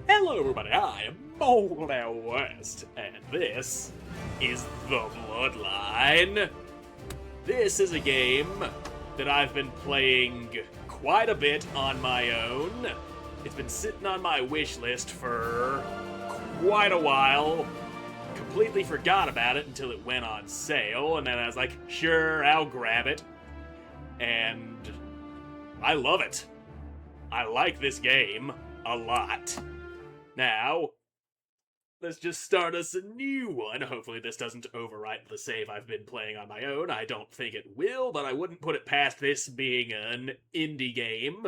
Hello everybody, I am Moldy West, and this is The Bloodline. This is a game that I've been playing quite a bit on my own. It's been sitting on my wish list for quite a while. Completely forgot about it until it went on sale, and then I was like, sure, I'll grab it. And I love it. I like this game a lot. Now, let's just start us a new one. Hopefully this doesn't overwrite the save I've been playing on my own. I don't think it will, but I wouldn't put it past this being an indie game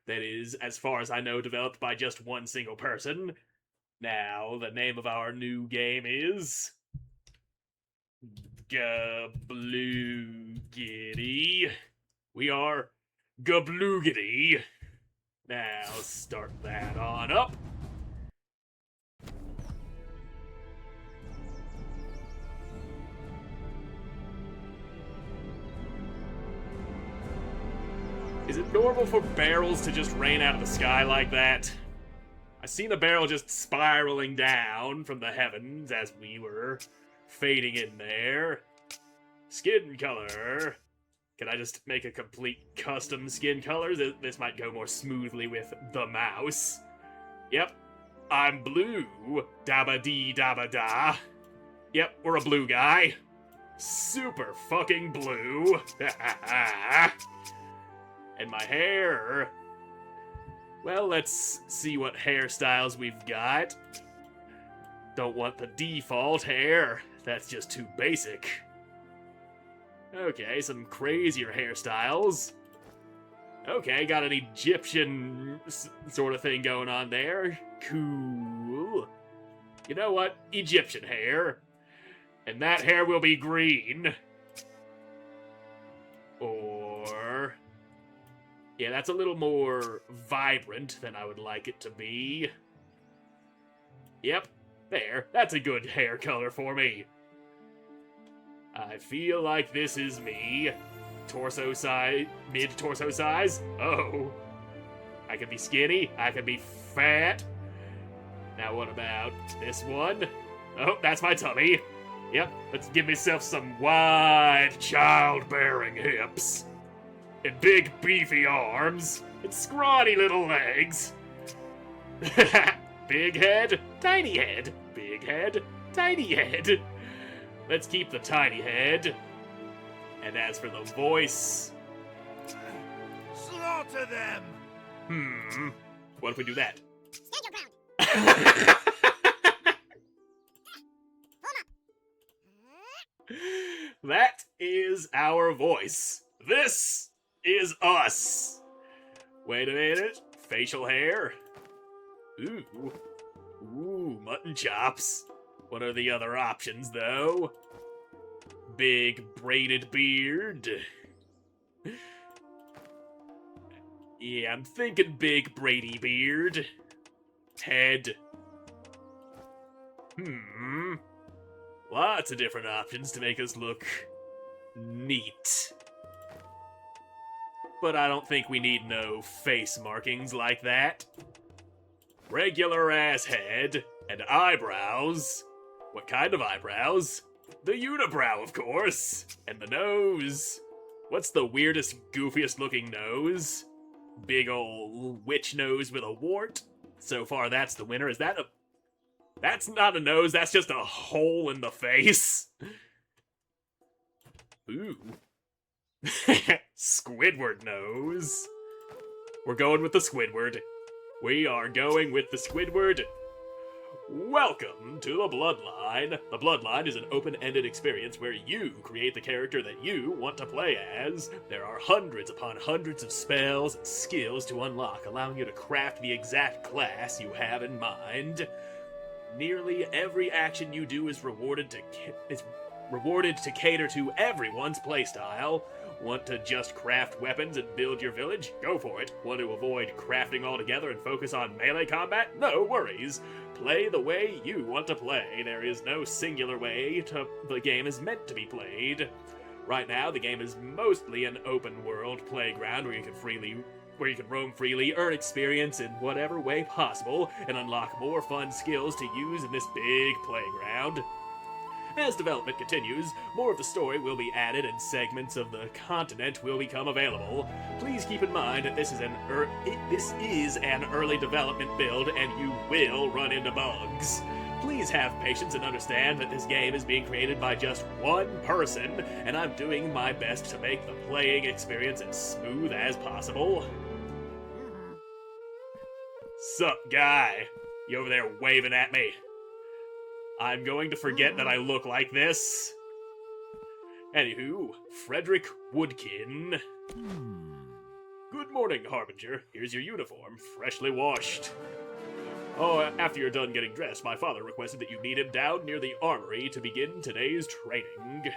that is, as far as I know, developed by just one single person. Now, the name of our new game is Gabloogity. We are Gabloogity. Now, start that on up. Is it normal for barrels to just rain out of the sky like that? I seen a barrel just spiraling down from the heavens as we were fading in there. Skin color. Can I just make a complete custom skin color? This might go more smoothly with the mouse. Yep, I'm blue. Dabba dee dabba da. Yep, we're a blue guy. Super fucking blue. And my hair. Well, let's see what hairstyles we've got. Don't want the default hair. That's just too basic. Okay, some crazier hairstyles. Okay, got an Egyptian sort of thing going on there. Cool. You know what? Egyptian hair. And that hair will be green. Or... yeah, that's a little more vibrant than I would like it to be. Yep, there. That's a good hair color for me. I feel like this is me. Torso size, mid-torso size. Oh. I could be skinny. I could be fat. Now what about this one? Oh, that's my tummy. Yep, let's give myself some wide, childbearing hips. And big, beefy arms. And scrawny little legs. Big head, tiny head. Big head, tiny head. Let's keep the tiny head. And as for the voice... slaughter them! What if we do that? Stand your ground. That is our voice. This is us. Wait a minute. Facial hair. Ooh. Ooh, mutton chops. What are the other options, though? Big braided beard. Yeah, I'm thinking big Brady beard. Head. Lots of different options to make us look neat. But I don't think we need no face markings like that. Regular ass head and eyebrows. What kind of eyebrows? The unibrow, of course. And the nose. What's the weirdest, goofiest looking nose? Big ol' witch nose with a wart. So far, that's the winner. Is that a... that's not a nose, that's just a hole in the face. Ooh. Squidward nose. We're going with the Squidward. We are going with the Squidward. Welcome to The Bloodline. The Bloodline is an open-ended experience where you create the character that you want to play as. There are hundreds upon hundreds of spells and skills to unlock, allowing you to craft the exact class you have in mind. Nearly every action you do is rewarded to cater to everyone's playstyle. Want to just craft weapons and build your village? Go for it. Want to avoid crafting altogether and focus on melee combat? No worries. Play the way you want to play. There is no singular way the game is meant to be played. Right now, the game is mostly an open world playground where you can freely where you can roam freely, earn experience in whatever way possible, and unlock more fun skills to use in this big playground. As development continues, more of the story will be added and segments of the continent will become available. Please keep in mind that this is an early development build and you will run into bugs. Please have patience and understand that this game is being created by just one person, and I'm doing my best to make the playing experience as smooth as possible. Sup, guy? You over there waving at me? I'm going to forget that I look like this. Anywho, Frederick Woodkin. Good morning, Harbinger. Here's your uniform, freshly washed. Oh, after you're done getting dressed, my father requested that you meet him down near the armory to begin today's training.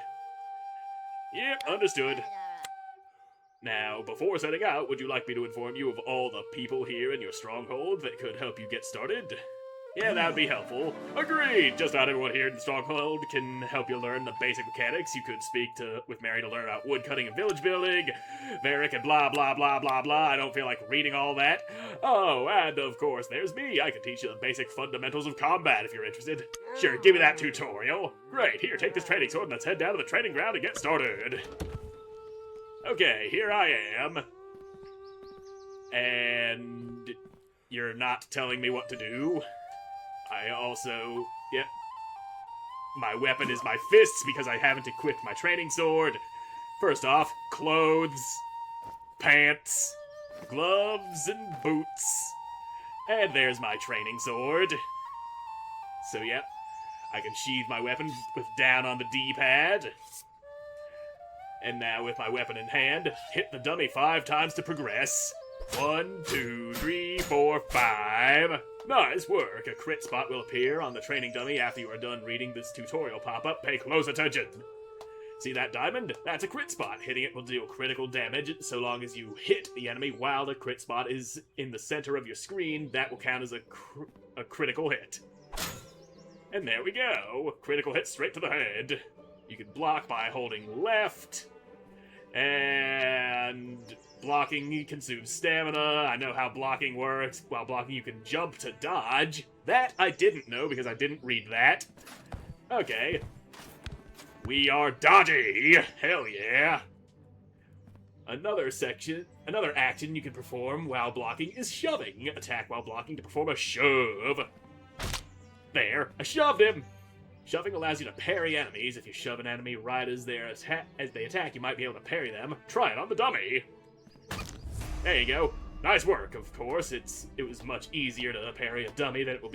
Yep, understood. Now, before setting out, would you like me to inform you of all the people here in your stronghold that could help you get started? Yeah, that would be helpful. Agreed! Just about everyone here in the stronghold can help you learn the basic mechanics. You could speak with Mary to learn about wood cutting and village building, Varric and blah blah blah blah blah. I don't feel like reading all that. Oh, and of course, there's me. I can teach you the basic fundamentals of combat if you're interested. Sure, give me that tutorial. Great, here, take this training sword and let's head down to the training ground and get started. Okay, here I am. And you're not telling me what to do. I also, yep. My weapon is my fists because I haven't equipped my training sword. First off, clothes, pants, gloves, and boots. And there's my training sword. So yep, I can sheathe my weapon with down on the D-pad. And now with my weapon in hand, hit the dummy 5 times to progress. 1, 2, 3, 4, 5. Nice work. A crit spot will appear on the training dummy after you are done reading this tutorial pop-up. Pay close attention. See that diamond? That's a crit spot. Hitting it will deal critical damage so long as you hit the enemy while the crit spot is in the center of your screen. That will count as a critical hit. And there we go. Critical hit straight to the head. You can block by holding left. And blocking consumes stamina. I know how blocking works. While blocking, you can jump to dodge. That I didn't know because I didn't read that. Okay. We are dodgy. Hell yeah. Another action you can perform while blocking is shoving. Attack while blocking to perform a shove. There, I shoved him. Shoving allows you to parry enemies. If you shove an enemy right as they attack, you might be able to parry them. Try it on the dummy. There you go. Nice work, of course. It was much easier to parry a dummy than it will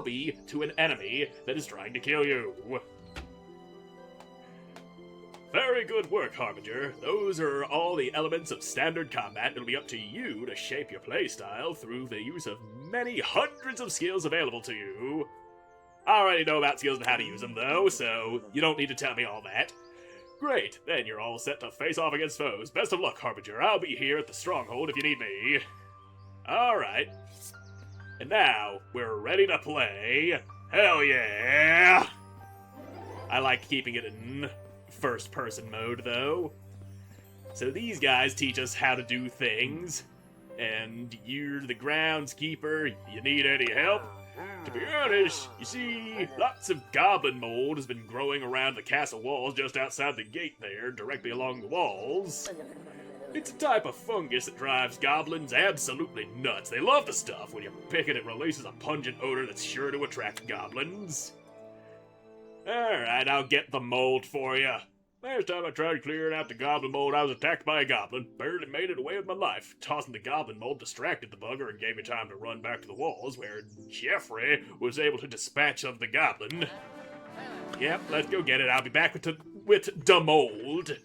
be to an enemy that is trying to kill you. Very good work, Harbinger. Those are all the elements of standard combat. It'll be up to you to shape your playstyle through the use of many hundreds of skills available to you. I already know about skills and how to use them, though, so you don't need to tell me all that. Great, then you're all set to face off against foes. Best of luck, Harbinger. I'll be here at the stronghold if you need me. Alright. And now, we're ready to play. Hell yeah! I like keeping it in first-person mode, though. So these guys teach us how to do things. And you're the groundskeeper. You need any help? To be honest, you see, lots of goblin mold has been growing around the castle walls just outside the gate there, directly along the walls. It's a type of fungus that drives goblins absolutely nuts. They love the stuff. When you pick it, it releases a pungent odor that's sure to attract goblins. Alright, I'll get the mold for you. Last time I tried clearing out the goblin mold, I was attacked by a goblin. Barely made it away with my life. Tossing the goblin mold distracted the bugger and gave me time to run back to the walls, where Jeffrey was able to dispatch of the goblin. Yep, let's go get it. I'll be back with the mold.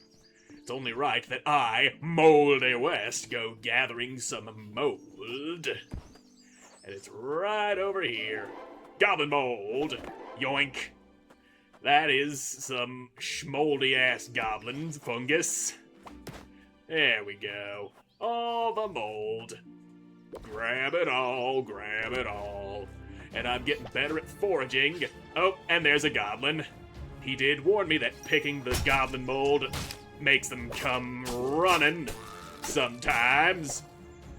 It's only right that I, Moldy West, go gathering some mold. And it's right over here. Goblin mold. Yoink. That is some schmoldy-ass goblins, fungus. There we go. All the mold. Grab it all, grab it all. And I'm getting better at foraging. Oh, and there's a goblin. He did warn me that picking the goblin mold makes them come running. sometimes.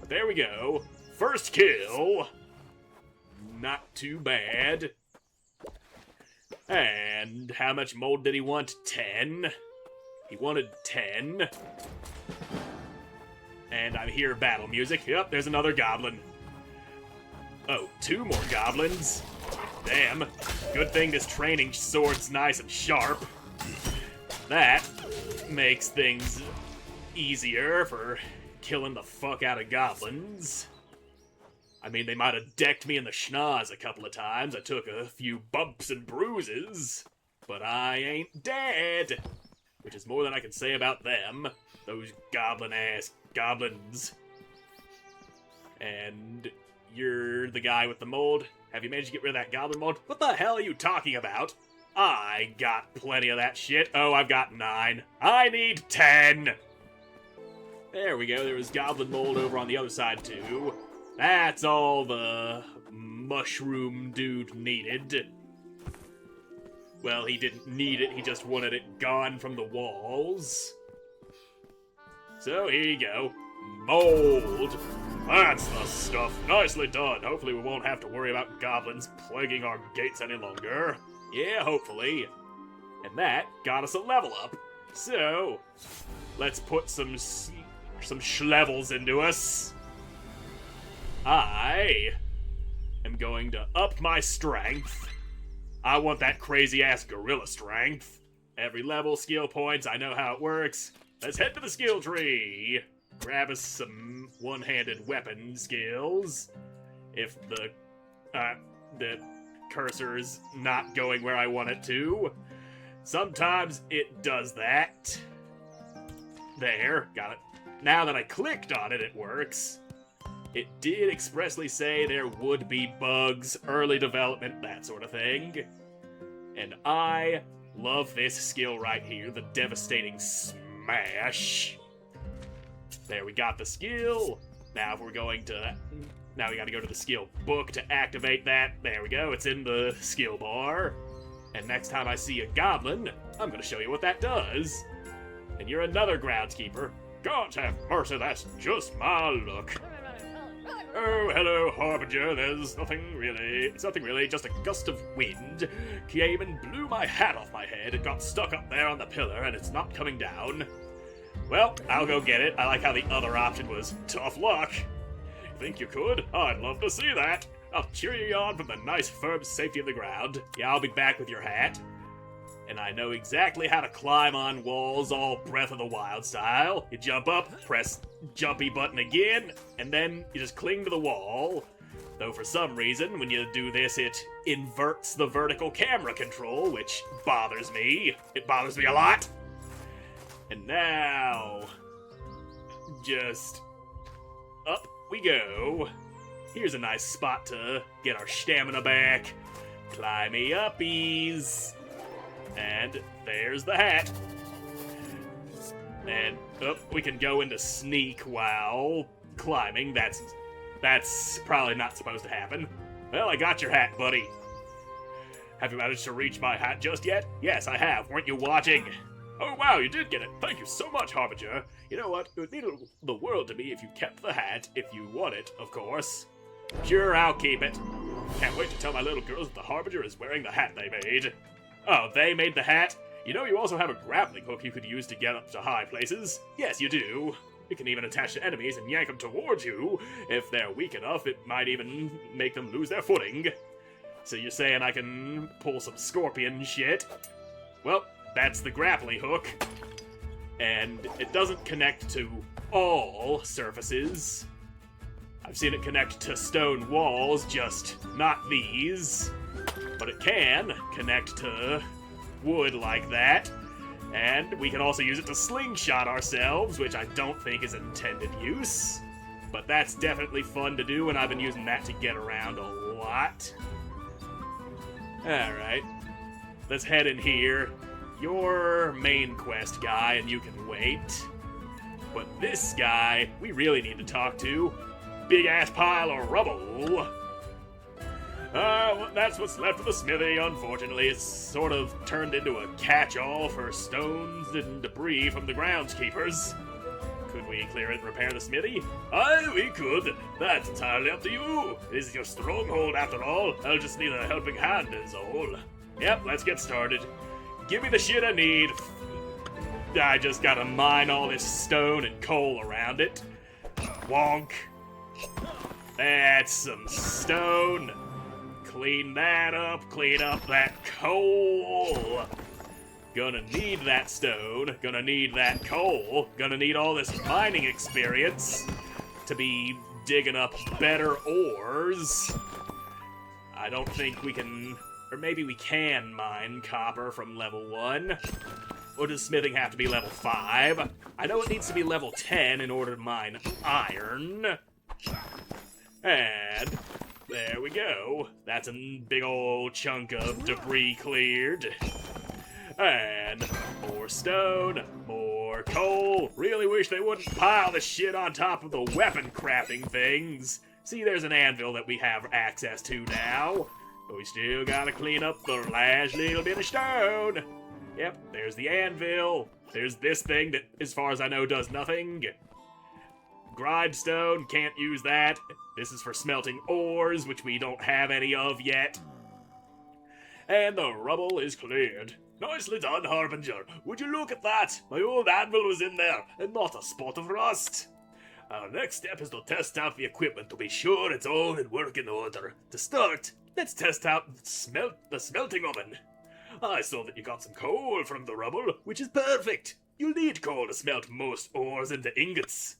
But there we go. First kill. Not too bad. And how much mold did he want? 10. He wanted 10. And I hear battle music. Yep, there's another goblin. Oh, 2 more goblins. Damn. Good thing this training sword's nice and sharp. That makes things easier for killing the fuck out of goblins. I mean, they might have decked me in the schnoz a couple of times. I took a few bumps and bruises. But I ain't dead. Which is more than I can say about them. Those goblin-ass goblins. And you're the guy with the mold. Have you managed to get rid of that goblin mold? What the hell are you talking about? I got plenty of that shit. Oh, I've got 9. I need 10. There we go. There was goblin mold over on the other side, too. That's all the mushroom dude needed. Well, he didn't need it. He just wanted it gone from the walls. So here you go. Mold. That's the stuff. Nicely done. Hopefully we won't have to worry about goblins plaguing our gates any longer. Yeah, hopefully. And that got us a level up. So, let's put some schlevels into us. I am going to up my strength. I want that crazy-ass gorilla strength. Every level, skill points, I know how it works. Let's head to the skill tree. Grab us some one-handed weapon skills. If the cursor's not going where I want it to. Sometimes it does that. There, got it. Now that I clicked on it, it works. It did expressly say there would be bugs, early development, that sort of thing. And I love this skill right here, the devastating smash. There, we got the skill. Now if we're going to... Now we gotta go to the skill book to activate that. There we go, it's in the skill bar. And next time I see a goblin, I'm gonna show you what that does. And you're another groundskeeper. God have mercy, that's just my luck. Oh, hello, Harbinger. There's nothing really. It's nothing really, just a gust of wind came and blew my hat off my head. It got stuck up there on the pillar, and it's not coming down. Well, I'll go get it. I like how the other option was tough luck. Think you could? I'd love to see that. I'll cheer you on from the nice, firm safety of the ground. Yeah, I'll be back with your hat. And I know exactly how to climb on walls, all Breath of the Wild style. You jump up, press jumpy button again, and then you just cling to the wall. Though for some reason, when you do this, it inverts the vertical camera control, which bothers me. It bothers me a lot. And now, just up we go. Here's a nice spot to get our stamina back. Climby uppies. And there's the hat. And we can go into sneak while climbing. That's probably not supposed to happen. Well, I got your hat, buddy. Have you managed to reach my hat just yet? Yes, I have. Weren't you watching? Oh, wow, you did get it. Thank you so much, Harbinger. You know what? It would mean the world to me if you kept the hat, if you want it, of course. Sure, I'll keep it. Can't wait to tell my little girls that the Harbinger is wearing the hat they made. Oh, they made the hat? You know you also have a grappling hook you could use to get up to high places? Yes, you do. You can even attach to enemies and yank them towards you. If they're weak enough, it might even make them lose their footing. So you're saying I can pull some scorpion shit? Well, that's the grappling hook. And it doesn't connect to all surfaces. I've seen it connect to stone walls, just not these. But it can connect to wood like that. And we can also use it to slingshot ourselves, which I don't think is intended use. But that's definitely fun to do, and I've been using that to get around a lot. Alright. Let's head in here. You're main quest guy, and you can wait. But this guy, we really need to talk to. Big-ass pile of rubble. Well, that's what's left of the smithy. Unfortunately, it's sort of turned into a catch-all for stones and debris from the groundskeepers. Could we clear it and repair the smithy? Aye, we could. That's entirely up to you. This is your stronghold after all. I'll just need a helping hand is all. Yep, let's get started. Give me the shit I need. I just gotta mine all this stone and coal around it. Wonk. That's some stone. Clean that up, clean up that coal. Gonna need that stone, gonna need that coal, gonna need all this mining experience to be digging up better ores. I don't think we can, or maybe we can mine copper from level 1. Or does smithing have to be level 5? I know it needs to be level 10 in order to mine iron. And there we go. That's a big old chunk of debris cleared. And more stone, more coal. Really wish they wouldn't pile the shit on top of the weapon crafting things. See, there's an anvil that we have access to now. But we still gotta clean up the last little bit of stone. Yep, there's the anvil. There's this thing that, as far as I know, does nothing. Grindstone, can't use that. This is for smelting ores, which we don't have any of yet. And the rubble is cleared. Nicely done, Harbinger. Would you look at that? My old anvil was in there, and not a spot of rust. Our next step is to test out the equipment to be sure it's all in working order. To start, let's test out the smelting oven. I saw that you got some coal from the rubble, which is perfect. You'll need coal to smelt most ores into ingots.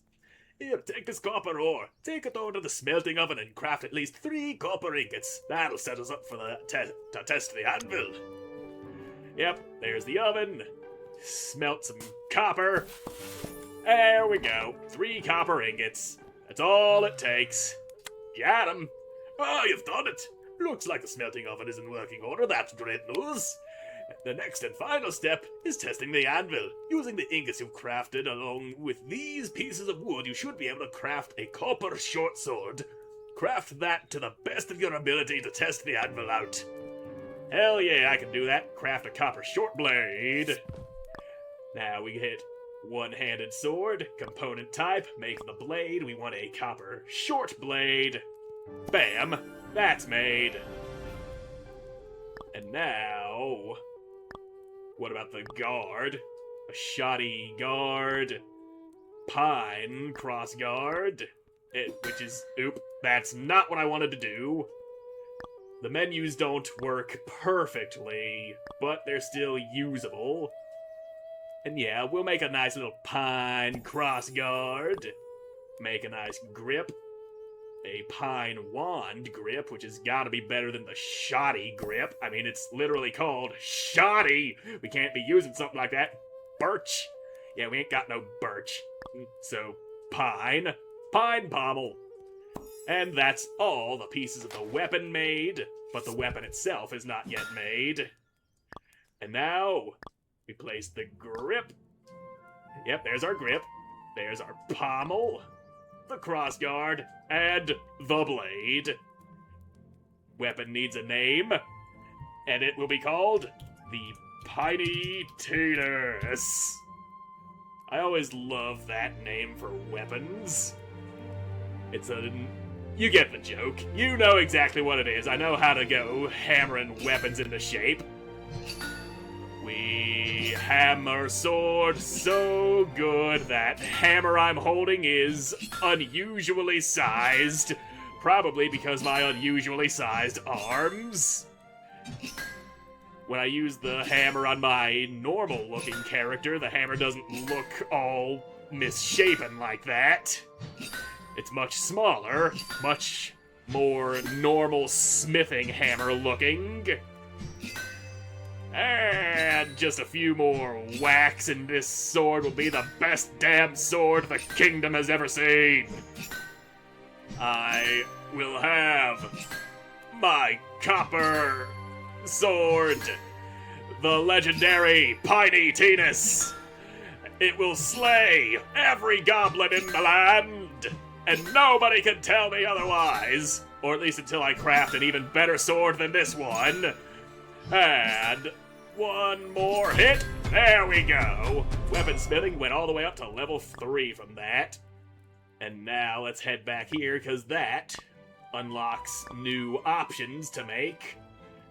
Here, take this copper ore. Take it over to the smelting oven and craft at least 3 copper ingots. That'll set us up for the to test the anvil. Yep, there's the oven. Smelt some copper. There we go. 3 copper ingots. That's all it takes. Got 'em. Oh, you've done it. Looks like the smelting oven is in working order. That's great news. The next and final step is testing the anvil. Using the ingots you've crafted along with these pieces of wood, you should be able to craft a copper short sword. Craft that to the best of your ability to test the anvil out. Hell yeah, I can do that. Craft a copper short blade. Now we hit one-handed sword, component type, make the blade. We want a copper short blade. Bam, that's made. And now, what about the guard? A shoddy guard, pine cross guard, which is, that's not what I wanted to do. The menus don't work perfectly, but they're still usable. And yeah, we'll make a nice little pine cross guard. Make a nice grip. A pine wand grip, which has got to be better than the shoddy grip. I mean, it's literally called shoddy. We can't be using something like that. Birch. Yeah, we ain't got no birch. So, pine pommel. And that's all the pieces of the weapon made, but the weapon itself is not yet made. And now, we place the grip. Yep, there's our grip. There's our pommel, the crossguard, and the blade. Weapon needs a name, and it will be called the Piney Taters. I always love that name for weapons. You get the joke. You know exactly what it is. I know how to go hammering weapons into shape. We hammer sword so good that hammer I'm holding is unusually sized. Probably because my unusually sized arms. When I use the hammer on my normal looking character, the hammer doesn't look all misshapen like that. It's much smaller, much more normal smithing hammer looking. And just a few more whacks and this sword will be the best damn sword the kingdom has ever seen. I will have my copper sword, the legendary Piney Tatus. It will slay every goblin in the land, and nobody can tell me otherwise. Or at least until I craft an even better sword than this one. And one more hit, There we go. Weaponsmithing went all the way up to level 3 from that. And now let's head back here, because that unlocks new options to make.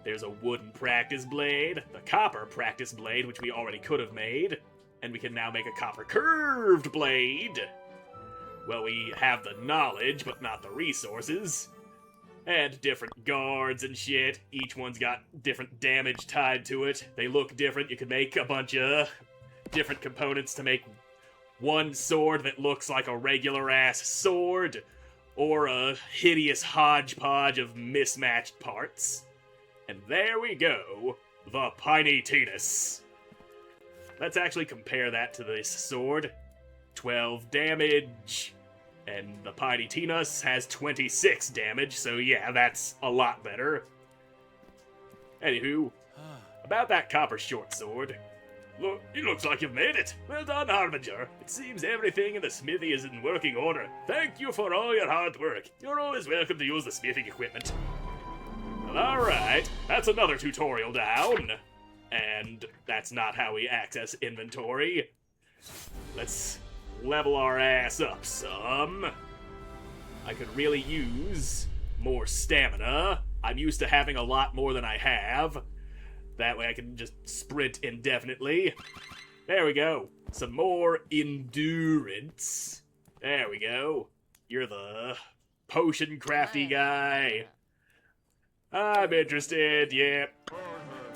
There's a wooden practice blade, the copper practice blade, which we already could have made, and we can now make a copper curved blade. Well, we have the knowledge, but not the resources. And different guards and shit. Each one's got different damage tied to it. They look different. You can make a bunch of different components to make one sword that looks like a regular-ass sword, or a hideous hodgepodge of mismatched parts. And there we go, the Piney Tennis. Let's actually compare that to this sword. 12 damage, and the Piney Tennis has 26 damage, so yeah, that's a lot better. Anywho, about that copper short sword. Look, it looks like you've made it. Well done, Harbinger. It seems everything in the smithy is in working order. Thank you for all your hard work. You're always welcome to use the smithing equipment. Well, alright, that's another tutorial down. And that's not how we access inventory. Let's level our ass up some. I could really use more stamina. I'm used to having a lot more than I have. That way I can just sprint indefinitely. There we go. Some more endurance. There we go. You're the potion crafty guy. I'm interested, yeah.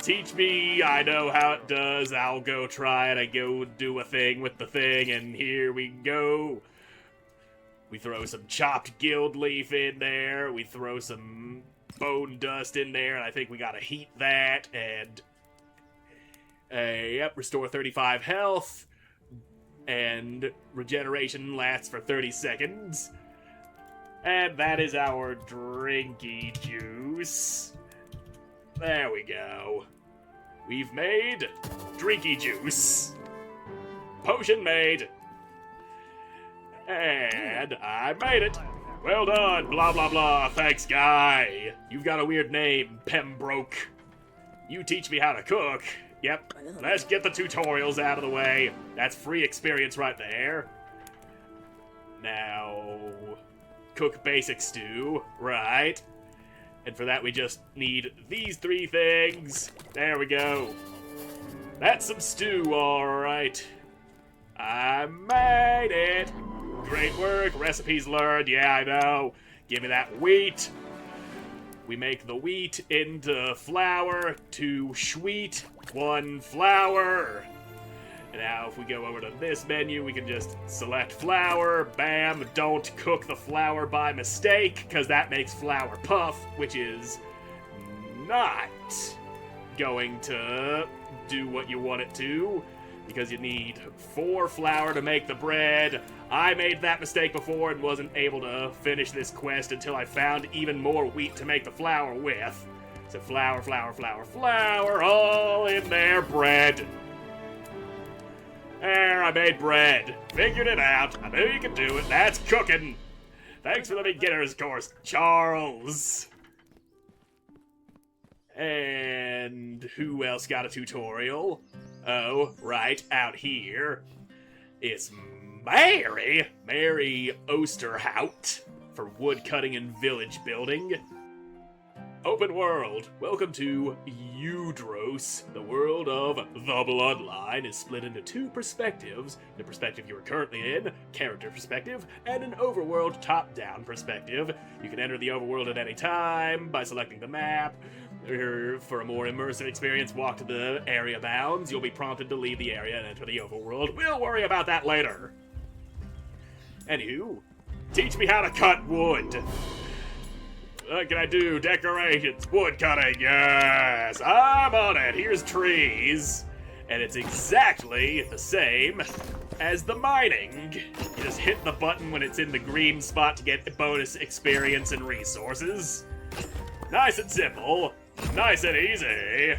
Teach me, I know how it does. I'll go try it. I go do a thing with the thing, and here we go. We throw some chopped guild leaf in there. We throw some bone dust in there, and I think we gotta heat that, and yep, restore 35 health, and regeneration lasts for 30 seconds, and that is our drinky juice. There we go. We've made drinky juice. Potion made. And I made it. Well done, blah blah blah, thanks guy. You've got a weird name, Pembroke. You teach me how to cook. Yep, let's get the tutorials out of the way. That's free experience right there. Now, cook basic stew, right. And for that we just need these 3 things. There we go. That's some stew, alright. I made it. Great work, recipes learned, yeah, I know. Give me that wheat. We make the wheat into flour, 2 sweet, 1 flour. And now if we go over to this menu, we can just select flour, bam, don't cook the flour by mistake, because that makes flour puff, which is not going to do what you want it to, because you need 4 flour to make the bread. I made that mistake before and wasn't able to finish this quest until I found even more wheat to make the flour with. So flour, flour, flour, flour, all in there, bread. There, I made bread. Figured it out. I knew you could do it. That's cooking. Thanks for the beginner's course, Charles. And who else got a tutorial? Oh, right, out here. It's Mary Osterhout for woodcutting and village building. Open world. Welcome to Eudros. The world of the Bloodline is split into 2 perspectives. The perspective you are currently in, character perspective, and an overworld top-down perspective. You can enter the overworld at any time by selecting the map. For a more immersive experience, walk to the area bounds. You'll be prompted to leave the area and enter the overworld. We'll worry about that later. Anywho, teach me how to cut wood. What can I do? Decorations, wood cutting, yes! I'm on it! Here's trees. And it's exactly the same as the mining. You just hit the button when it's in the green spot to get bonus experience and resources. Nice and simple. Nice and easy.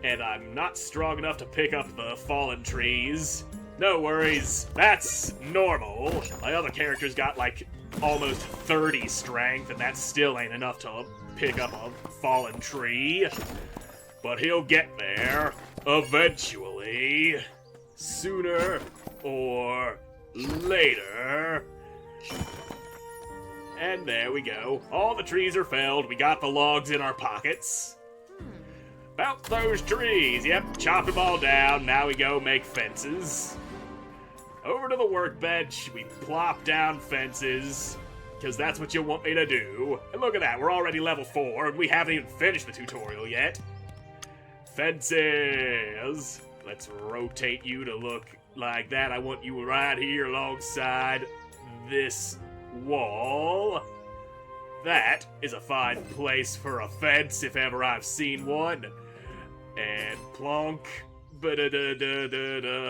And I'm not strong enough to pick up the fallen trees. No worries, that's normal. My other character's got like almost 30 strength, and that still ain't enough to pick up a fallen tree. But he'll get there, eventually. eventually, sooner or later. And there we go. All the trees are felled. We got the logs in our pockets. About those trees. Yep, chop them all down. Now we go make fences. Over to the workbench. We plop down fences, because that's what you want me to do. And look at that. We're already level 4, and we haven't even finished the tutorial yet. Fences. Let's rotate you to look like that. I want you right here alongside this wall. That is a fine place for a fence if ever I've seen one. And plonk.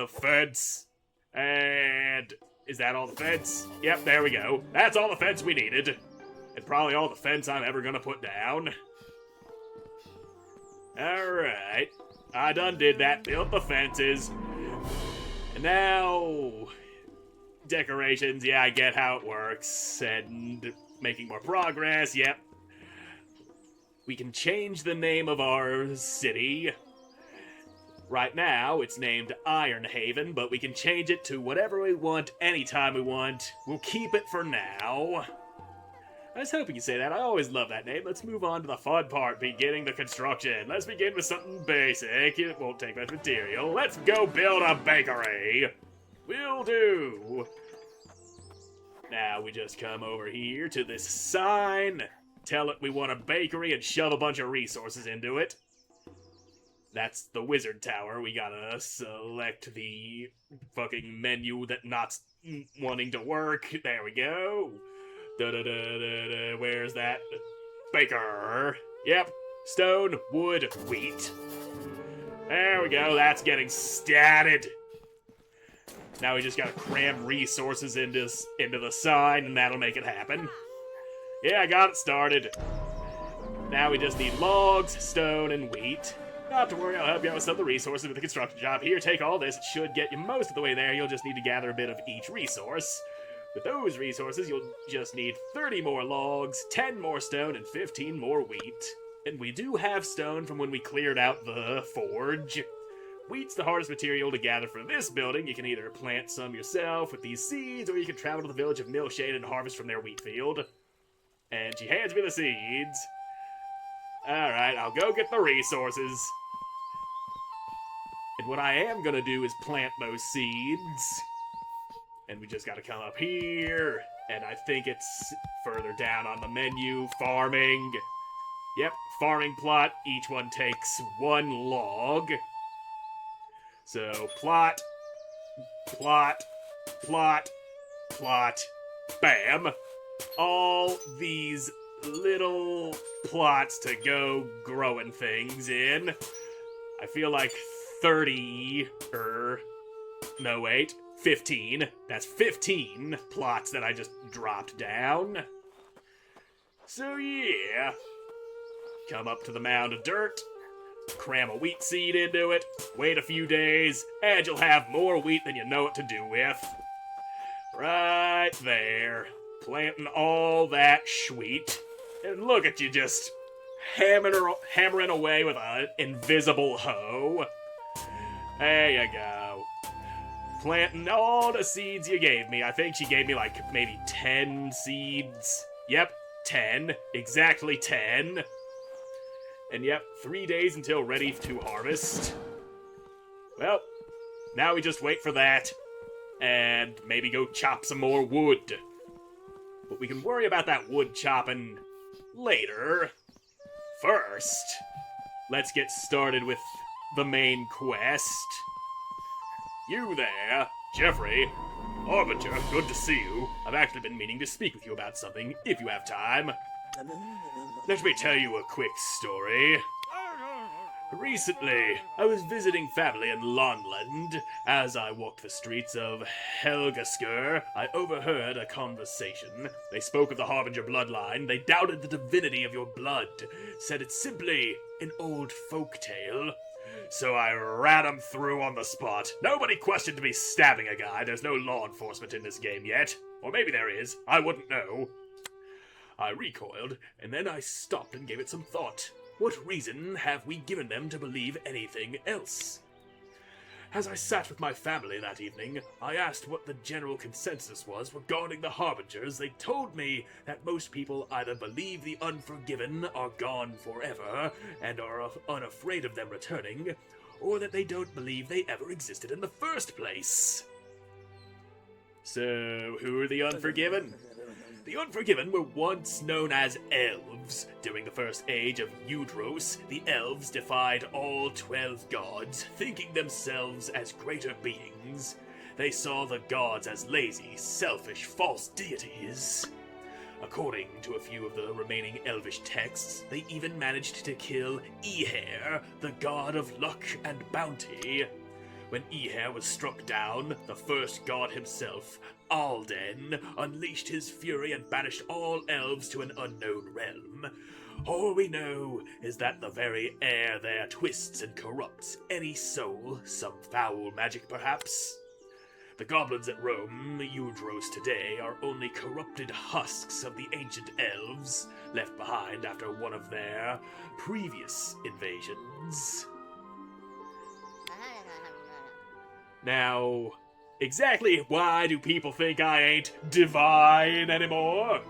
Fence. And is that all the fence? Yep, there we go. That's all the fence we needed. And probably all the fence I'm ever gonna put down. Alright. I done did that, built the fences. And now... decorations, yeah, I get how it works. And making more progress, yep. We can change the name of our city. Right now, it's named Ironhaven, but we can change it to whatever we want, anytime we want. We'll keep it for now. I was hoping you'd say that. I always love that name. Let's move on to the fun part, beginning the construction. Let's begin with something basic. It won't take much material. Let's go build a bakery. Will do. Now we just come over here to this sign, tell it we want a bakery, and shove a bunch of resources into it. That's the wizard tower. We gotta select the fucking menu that not wanting to work. There we go. Where's that? Baker. Yep. Stone, wood, wheat. There we go. That's getting statted. Now we just gotta cram resources into the sign, and that'll make it happen. Yeah, I got it started. Now we just need logs, stone, and wheat. Not to worry, I'll help you out with some of the resources with the construction job. Here, take all this. It should get you most of the way there. You'll just need to gather a bit of each resource. With those resources, you'll just need 30 more logs, 10 more stone, and 15 more wheat. And we do have stone from when we cleared out the forge. Wheat's the hardest material to gather for this building. You can either plant some yourself with these seeds, or you can travel to the village of Millshade and harvest from their wheat field. And she hands me the seeds. Alright, I'll go get the resources. And what I am gonna do is plant those seeds. And we just gotta come up here. And I think it's further down on the menu. Farming. Yep, farming plot. Each one takes 1 log. So, plot, plot, plot, plot, bam. All these little plots to go growing things in. I feel like 15. That's 15 plots that I just dropped down. So yeah. Come up to the mound of dirt. Cram a wheat seed into it, wait a few days, and you'll have more wheat than you know what to do with. Right there. Planting all that wheat. And look at you just hammering away with an invisible hoe. There you go. Planting all the seeds you gave me. I think she gave me like maybe 10 seeds. Yep, 10. Exactly 10. And yep, 3 days until ready to harvest. Well, now we just wait for that, and maybe go chop some more wood. But we can worry about that wood chopping later. First, let's get started with the main quest. You there, Jeffrey. Harbinger, good to see you. I've actually been meaning to speak with you about something, if you have time. Let me tell you a quick story. Recently, I was visiting family in Lonland. As I walked the streets of Helgasker, I overheard a conversation. They spoke of the Harbinger bloodline. They doubted the divinity of your blood, said it's simply an old folk tale. So I ran 'em through on the spot. Nobody questioned me stabbing a guy. There's no law enforcement in this game yet. Or maybe there is. I wouldn't know. I recoiled, and then I stopped and gave it some thought. What reason have we given them to believe anything else? As I sat with my family that evening, I asked what the general consensus was regarding the Harbingers. They told me that most people either believe the Unforgiven are gone forever and are unafraid of them returning, or that they don't believe they ever existed in the first place. So, who are the Unforgiven? The Unforgiven were once known as elves. During the first age of Eudros, the elves defied all 12 gods, thinking themselves as greater beings. They saw the gods as lazy, selfish, false deities. According to a few of the remaining elvish texts, they even managed to kill Eher, the god of luck and bounty. When Eher was struck down, the first god himself, Alden, unleashed his fury and banished all elves to an unknown realm. All we know is that the very air there twists and corrupts any soul, some foul magic perhaps. The goblins at Rome, Eudros today, are only corrupted husks of the ancient elves, left behind after one of their previous invasions. Now, exactly why do people think I ain't divine anymore?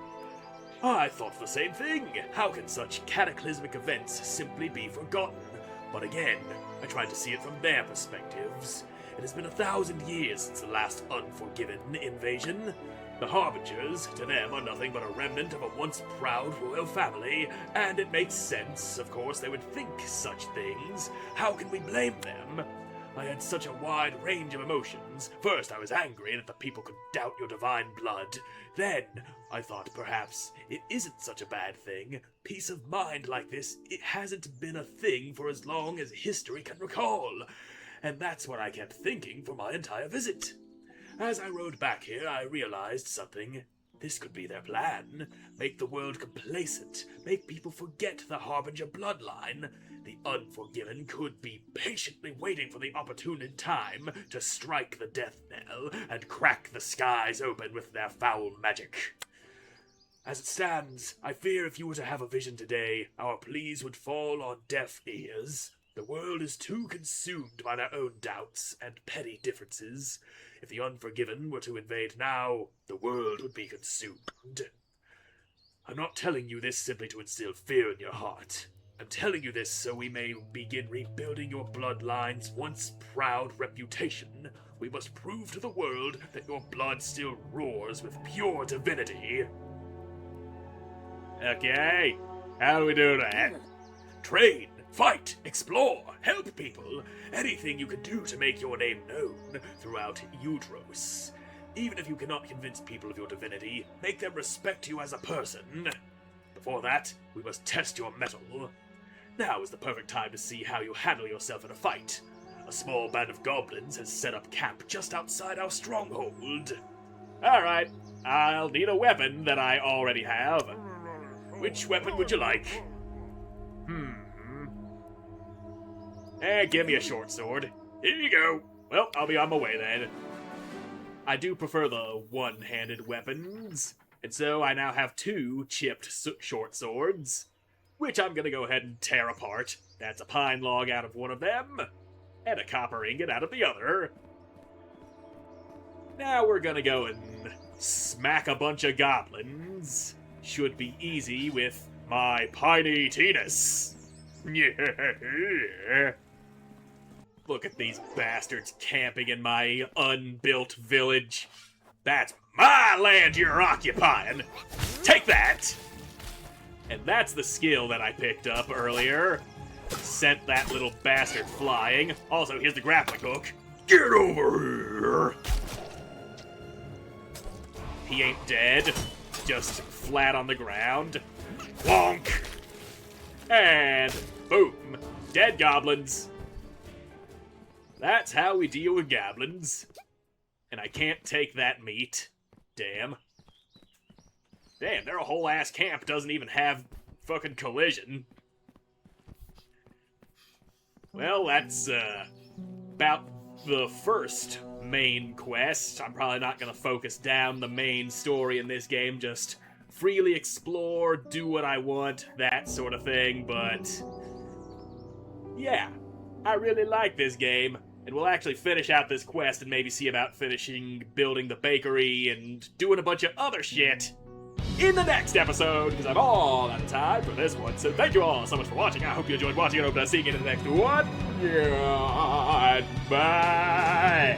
I thought the same thing. How can such cataclysmic events simply be forgotten? But again, I tried to see it from their perspectives. It has been 1,000 years since the last Unforgiven invasion. The Harbingers, to them, are nothing but a remnant of a once proud royal family, and it makes sense, of course, they would think such things. How can we blame them? I had such a wide range of emotions. First, I was angry that the people could doubt your divine blood. Then, I thought perhaps it isn't such a bad thing. Peace of mind like this, it hasn't been a thing for as long as history can recall. And that's what I kept thinking for my entire visit. As I rode back here, I realized something. This could be their plan. Make the world complacent. Make people forget the Harbinger bloodline. The Unforgiven could be patiently waiting for the opportune time to strike the death knell and crack the skies open with their foul magic. As it stands, I fear if you were to have a vision today, our pleas would fall on deaf ears. The world is too consumed by their own doubts and petty differences. If the Unforgiven were to invade now, the world would be consumed. I'm not telling you this simply to instill fear in your heart. I'm telling you this so we may begin rebuilding your bloodline's once proud reputation. We must prove to the world that your blood still roars with pure divinity. Okay, how do we do that? Train, fight, explore, help people. Anything you can do to make your name known throughout Eudros. Even if you cannot convince people of your divinity, make them respect you as a person. Before that, we must test your mettle. Now is the perfect time to see how you handle yourself in a fight. A small band of goblins has set up camp just outside our stronghold. Alright, I'll need a weapon that I already have. Which weapon would you like? Give me a short sword. Here you go. Well, I'll be on my way then. I do prefer the one-handed weapons, and so I now have 2 chipped short swords, which I'm gonna go ahead and tear apart. That's a pine log out of one of them, and a copper ingot out of the other. Now we're gonna go and smack a bunch of goblins. Should be easy with my piney penis. Yeah. Look at these bastards camping in my unbuilt village. That's my land you're occupying. Take that! And that's the skill that I picked up earlier. Sent that little bastard flying. Also, here's the grappling hook. Get over here! He ain't dead. Just flat on the ground. Wonk! And boom. Dead goblins. That's how we deal with goblins. And I can't take that meat. Damn. Damn, their whole ass camp doesn't even have fucking collision. Well, that's, about the first main quest. I'm probably not gonna focus down the main story in this game, just freely explore, do what I want, that sort of thing, but yeah, I really like this game. and we'll actually finish out this quest and maybe see about finishing building the bakery and doing a bunch of other shit in the next episode, because I'm all out of time for this one. So thank you all so much for watching. I hope you enjoyed watching, and I hope to see you in the next one. Goodbye.